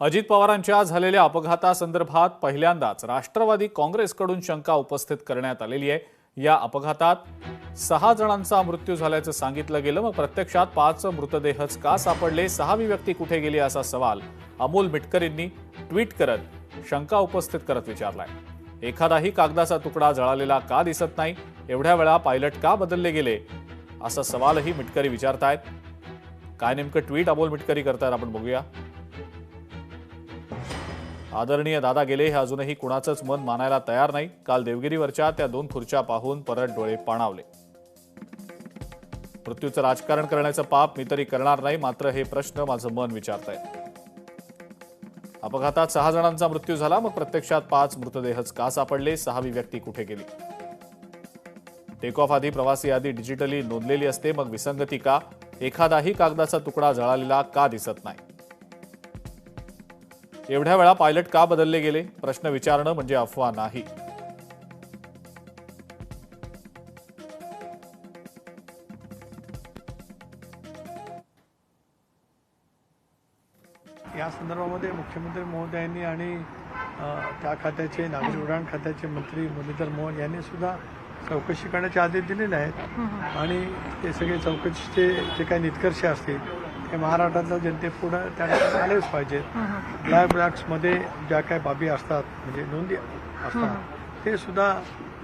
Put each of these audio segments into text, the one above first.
अजित पवारांच्या झालेल्या अपघातासंदर्भात पहिल्यांदाच राष्ट्रवादी काँग्रेसकडून शंका उपस्थित करण्यात आलेली आहे। या अपघातात 6 जणांचा मृत्यू झाल्याचं सांगितलं गेलं, मग प्रत्यक्षात 5 मृतदेहच का सापडले, 6वी व्यक्ती कुठे गेली असा सवाल अमोल मिटकरींनी ट्विट करत शंका उपस्थित करत विचारलाय। एखादाही कागदाचा तुकडा जळालेला का दिसत नाही, एवढ्या वेळा पायलट का बदलले गेले असा सवालही मिटकरी विचारतायत। काय नेमकं ट्विट अमोल मिटकरी करतायत आपण बघूया। आदरणीय दादा गेले हे अजूनही कुणाचंच मन मानायला तयार नाही। काल देवगिरीवरच्या त्या 2 खुर्च्या पाहून परत डोळे पाणावले। मृत्यूचं राजकारण करण्याचं पाप मी तरी करणार नाही, मात्र हे प्रश्न माझं मन विचारतंय। अपघातात 6 जणांचा मृत्यू झाला, मग प्रत्यक्षात 5 मृतदेहच का सापडले, 6वी व्यक्ती कुठे गेली। टेक ऑफ आधी प्रवासी यादी डिजिटली नोंदलेली असते, मग विसंगती का, एखादाही कागदाचा तुकडा जळालेला का दिसत नाही, एवढ्या वेळा पायलट का बदलले गेले, प्रश्न विचारणं म्हणजे अफवा नाही। या संदर्भामध्ये मुख्यमंत्री महोदयांनी आणि त्या खात्याचे नागरी उड्डाण खात्याचे मंत्री मुरलीधर मोहोळ यांनी सुद्धा चौकशी करण्याचे आदेश दिलेले आहेत आणि ते सगळे चौकशीचे जे काही निष्कर्ष असतील हे महाराष्ट्रातल्या जनतेपुढे त्यानंतर आलेच पाहिजेत। ब्लॅक बॉक्समध्ये ज्या काही बाबी असतात म्हणजे नोंदी असतात ते सुद्धा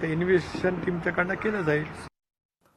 ते इन्व्हेस्टिगेशन टीमच्याकडनं केलं जाईल।